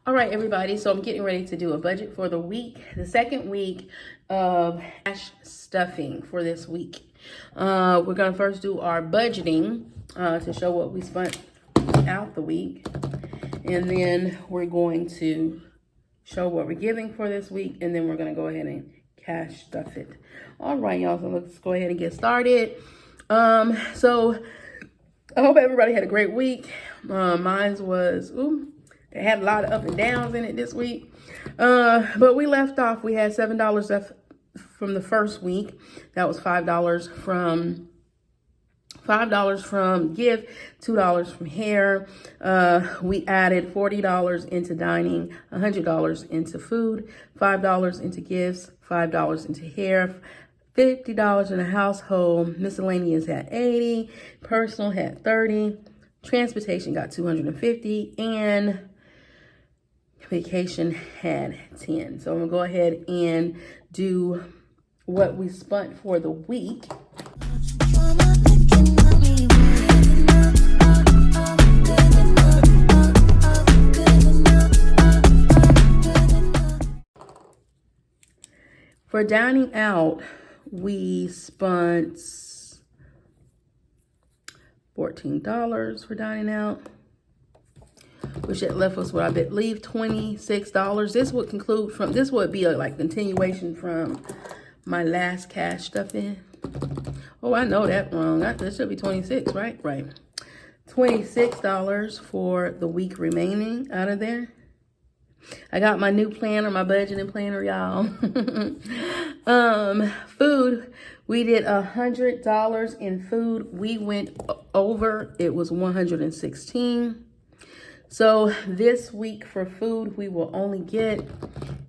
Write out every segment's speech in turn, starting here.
All right, everybody. So I'm getting ready to do a budget for the week, the second week of cash stuffing for this week. We're going to first do our budgeting to show what we spent out the week. And then we're going to show what we're giving for this week. And then we're going to go ahead and cash stuff it. All right, y'all. So let's go ahead and get started. So I hope everybody had a great week. Mine was, it had a lot of up and downs in it this week. But we left off. We had $7 left from the first week. That was $5 from gift, $2 from hair. We added $40 into dining, $100 into food, $5 into gifts, $5 into hair, $50 in the household. Miscellaneous had $80, personal had $30, transportation got $250, and vacation had $10. So I'm gonna go ahead and do what we spent for the week. For dining out, we spent $14 for dining out, which had left us with, I believe, $26. This would be a continuation from my last cash stuffing. Oh, I know that wrong. That should be 26, right? Right. $26 for the week remaining out of there. I got my new planner, my budgeting planner, y'all. Food, we did $100 in food. We went over, it was $116. So this week for food, we will only get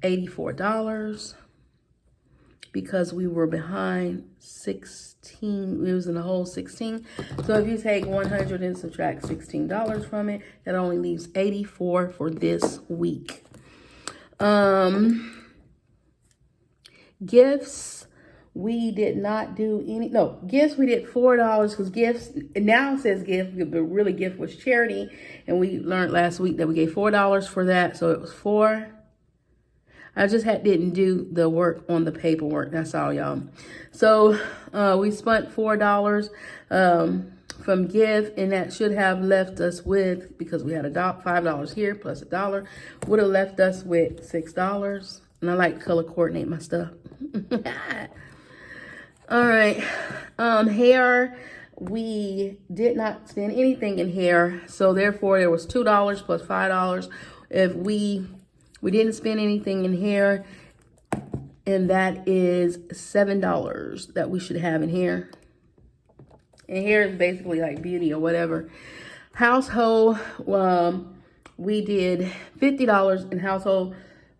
$84 because we were behind 16. It was in the whole 16. So if you take 100 and subtract $16 from it, that only leaves 84 for this week. Gifts, we did not do any, no, gifts we did $4 because gifts, now it says gift, but really gift was charity. And we learned last week that we gave $4 for that. So it was 4. I just didn't do the work on the paperwork. That's all, y'all. So we spent $4 from gift, and that should have left us with, because we had $5 here plus $1, would have left us with $6. And I like to color coordinate my stuff. All right. Hair, we did not spend anything in hair. So therefore there was $2 plus $5. If we didn't spend anything in hair, and that is $7 that we should have in hair. And hair is basically like beauty or whatever. Household, we did $50 in household.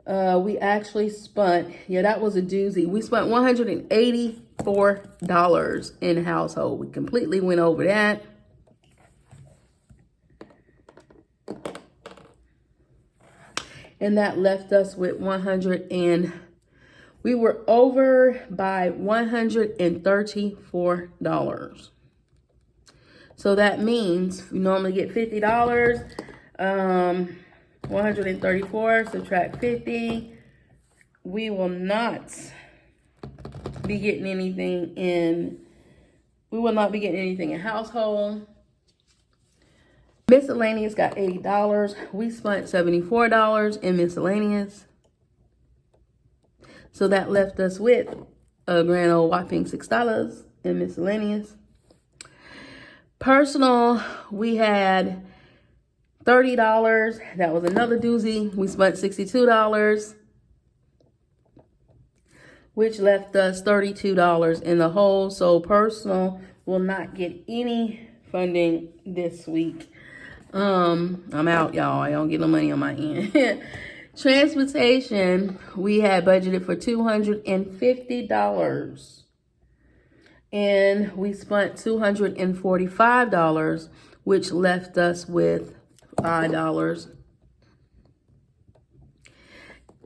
We actually spent, that was a doozy. We spent $184 in household. We completely went over that. And that left us with we were over by $134. So that means we normally get $50, 134, subtract 50. We will not be getting anything in, household. Miscellaneous got $80. We spent $74 in miscellaneous. So that left us with a grand old whopping $6 in miscellaneous. Personal, we had $30. That was another doozy. We spent $62, which left us $32 in the hole. So personal will not get any funding this week. I'm out, y'all. I don't get no money on my end. Transportation, we had budgeted for $250. And we spent $245, which left us with $5.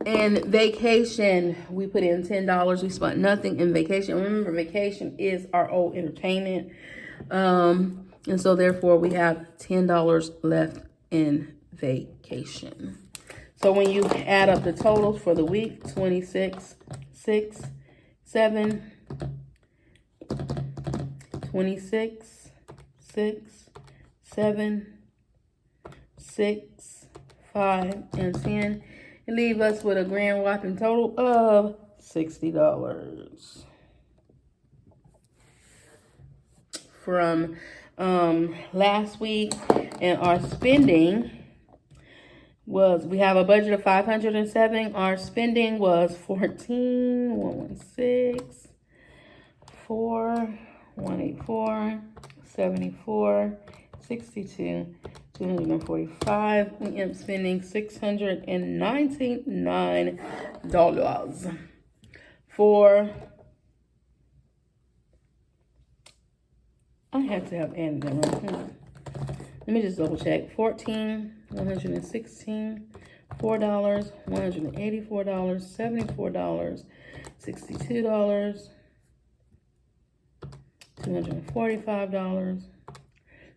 And vacation, we put in $10. We spent nothing in vacation. Remember, vacation is our old entertainment. And so therefore we have $10 left in vacation. So when you add up the totals for the week, 26, 6, 7, 26, 6, 7, 6, 5, and 10, and leave us with a grand whopping total of $60. From last week, and our spending was, we have a budget of 507. Our spending was 14, 116, 4, 184, 74, 62, 245. We end up spending $699 for, I have to have added them wrong. Let me just double check. 14, 116, $4, $184, $74, $62, $245.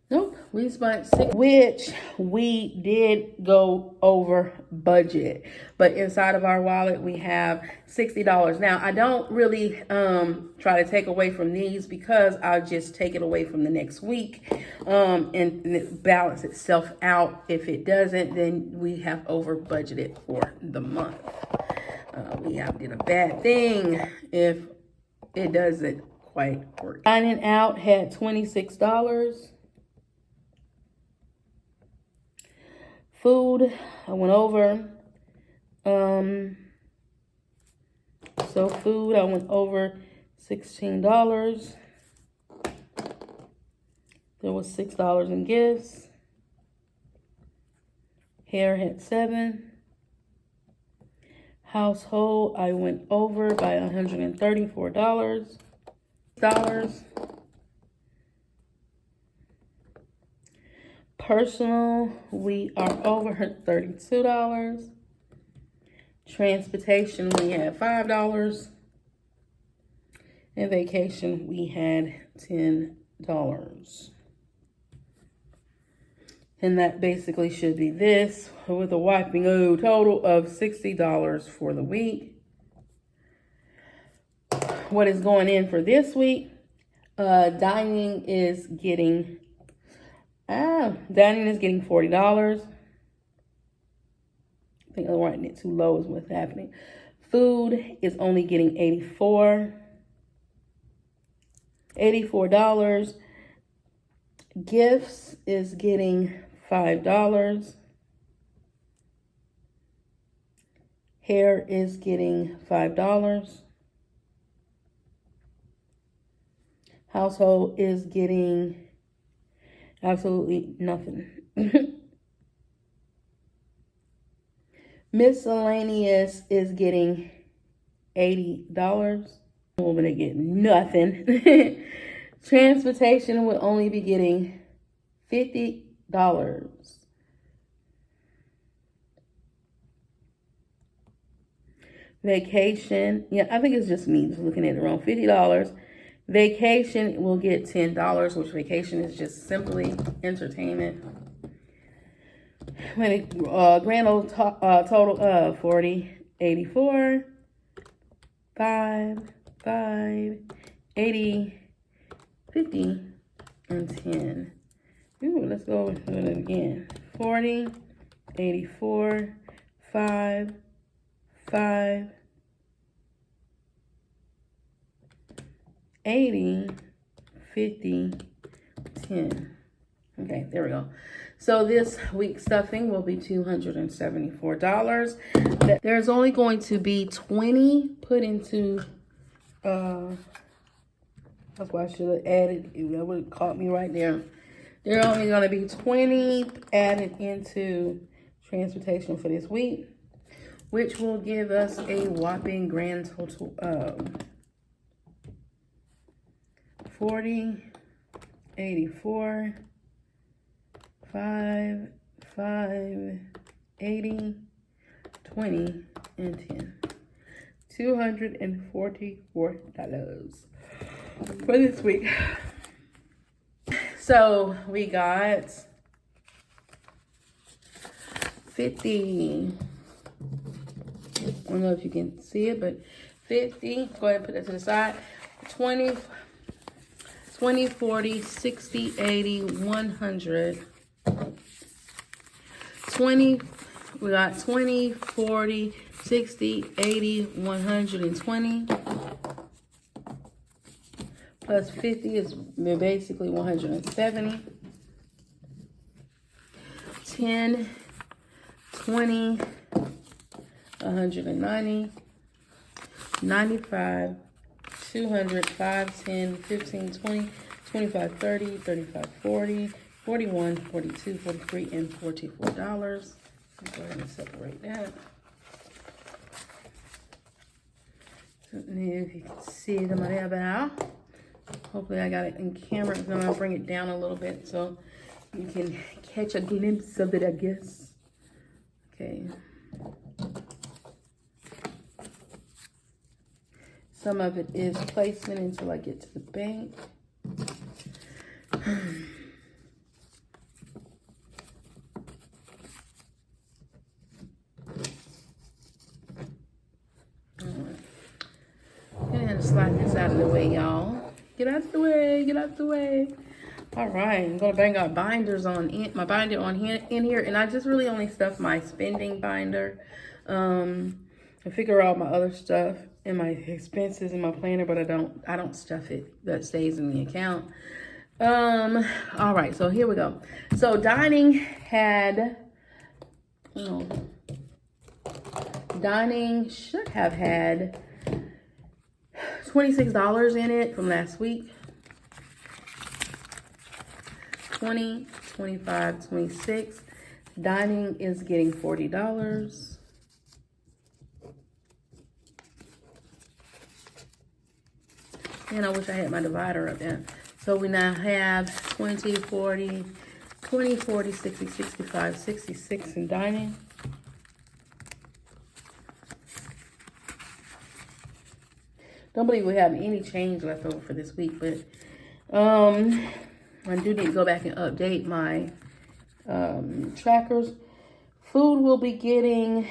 Nope, we spent $6, which we did go over budget. But inside of our wallet, we have $60. Now, I don't really try to take away from these, because I'll just take it away from the next week and it balance itself out. If it doesn't, then we have over budgeted for the month. We have did a bad thing if it doesn't quite work. Dining out had $26. Food, I went over. So food, I went over $16. There was $6 in gifts. Hair had $7. Household, I went over by $134. Personal, we are over $32. Transportation, we had $5. And vacation, we had $10. And that basically should be this, with a whopping total of $60 for the week. What is going in for this week? Dining is getting $40. I think I'm writing it too low is what's happening. Food is only getting $84. Gifts is getting $5. Hair is getting $5. Household is getting absolutely nothing. Miscellaneous is getting $80. We're gonna get nothing. Transportation will only be getting $50. Vacation, yeah, I think it's just me just looking at it wrong. $50. Vacation will get $10, which vacation is just simply entertainment. When it grand total of 40, 84, 5, 80, 50, and 10. Ooh, let's go with it again. 40, 84, 5, 80, 50, 10. Okay, there we go. So this week's stuffing will be $274. There's only going to be 20 put into, that's why I should have added, that would have caught me right there. There are only going to be 20 added into transportation for this week, which will give us a whopping grand total of 40, 84, 5, 80, 20, and 10. $244 for this week. So we got 50, I don't know if you can see it, but 50. Go ahead and put that to the side. 20, 20, 40, 60, 80, 100. 20, we got 20, 40, 60, 80, 120. Plus 50 is basically 170. 10, 20, 190, 95, 200, 5, 10, 15, 20, 25, 30, 35, 40, 41, 42, 43, and $44. Go ahead and separate that. So if you can see the money about. Hopefully I got it in camera. I'm gonna bring it down a little bit so you can catch a glimpse of it, I guess. Okay. Some of it is placement until I get to the bank. Go ahead and slide this out of the way, y'all. Get out the way, get out the way. All right, I'm gonna bring our binders on in, my binder on in here, and I just really only stuff my spending binder. I figure out my other stuff and my expenses in my planner, but I don't stuff it. That stays in the account. All right, so here we go. So dining had, dining should have had $26 in it from last week. 20, 25, 26. Dining is getting $40. And I wish I had my divider up there. So we now have 20, 40, 20, 40, 60, 65, 66 in dining. Don't believe we have any change left over for this week, but I do need to go back and update my trackers. Food will be getting,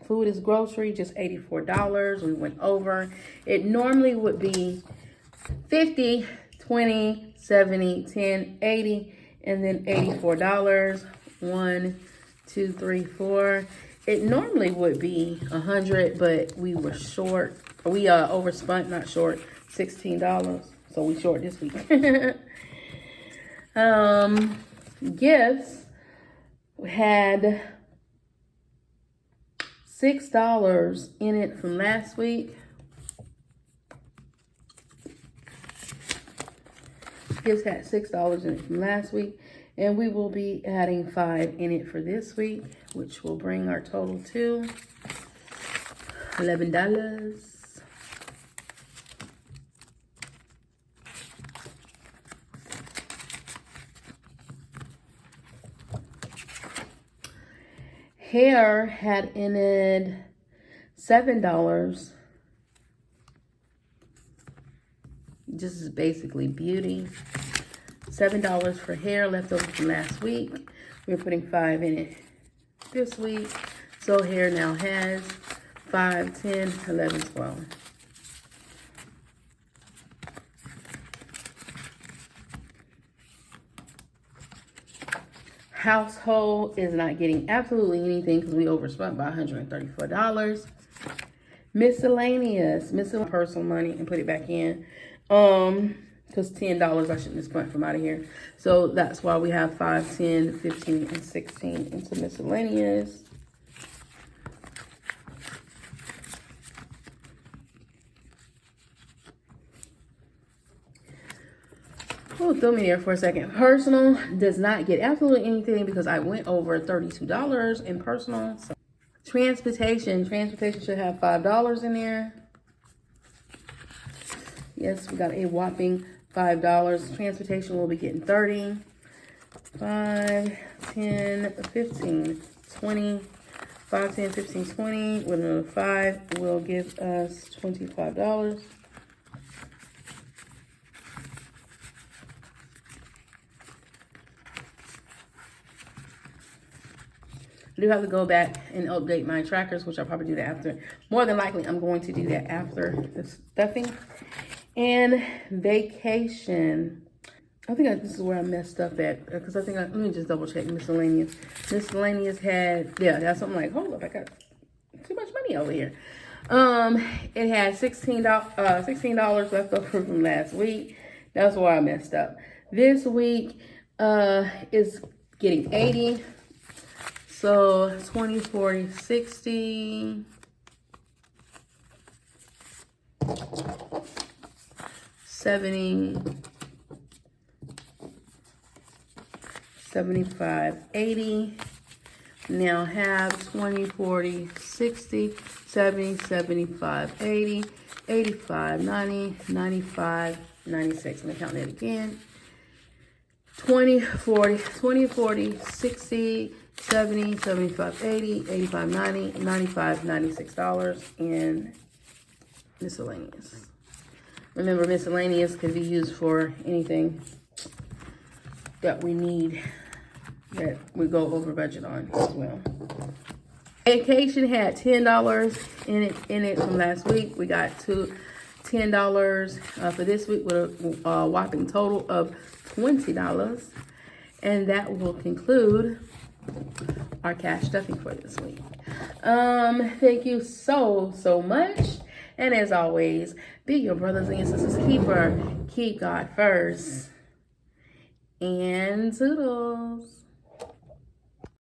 food is grocery, just $84. We went over. It normally would be 50, 20, 70, 10, 80, and then $84. 1, 2, 3, 4. It normally would be 100, but we were short. We overspent, not short, $16. So we short this week. Gifts had $6 in it from last week. Gifts had $6 in it from last week. And we will be adding $5 in it for this week, which will bring our total to $11. Hair had in it $7. This is basically beauty. $7 for hair left over from last week. We're putting $5 in it this week. So hair now has 5, 10, 11, 12. Household is not getting absolutely anything because we overspent by $134. Miscellaneous personal money and put it back in. Because $10 I shouldn't have spent from out of here. So that's why we have 5, 10, 15, and 16 into miscellaneous. Oh, threw me there for a second. Personal does not get absolutely anything because I went over $32 in personal. So transportation should have $5 in there. Yes, we got a whopping $5. Transportation will be getting 30. 5, 10, 15, 20. 5, 10, 15, 20. With another 5 will give us $25. I do have to go back and update my trackers, which I'll probably do that after. More than likely, I'm going to do that after the stuffing. And vacation. I think this is where I messed up at, because let me just double check miscellaneous. Miscellaneous had, yeah, that's something like, hold up, I got too much money over here. It had $16 left over from last week. That's why I messed up. This week is getting 80. So 20, 40, 60. 70, 75, 80. Now have 20, 40, 60, 70, 75, 80, 85, 90, 95, 96. I'm counting it again. 20, 40, 60, 70, 75, 80, 85, 90, 95, $96 in miscellaneous. Remember, miscellaneous can be used for anything that we need that we go over budget on as well. Vacation had $10 in it from last week. We got $10 for this week with a whopping total of $20. And that will conclude our cash stuffing for this week. Thank you so much. And as always, be your brothers and your sisters keeper. Keep God first. And toodles.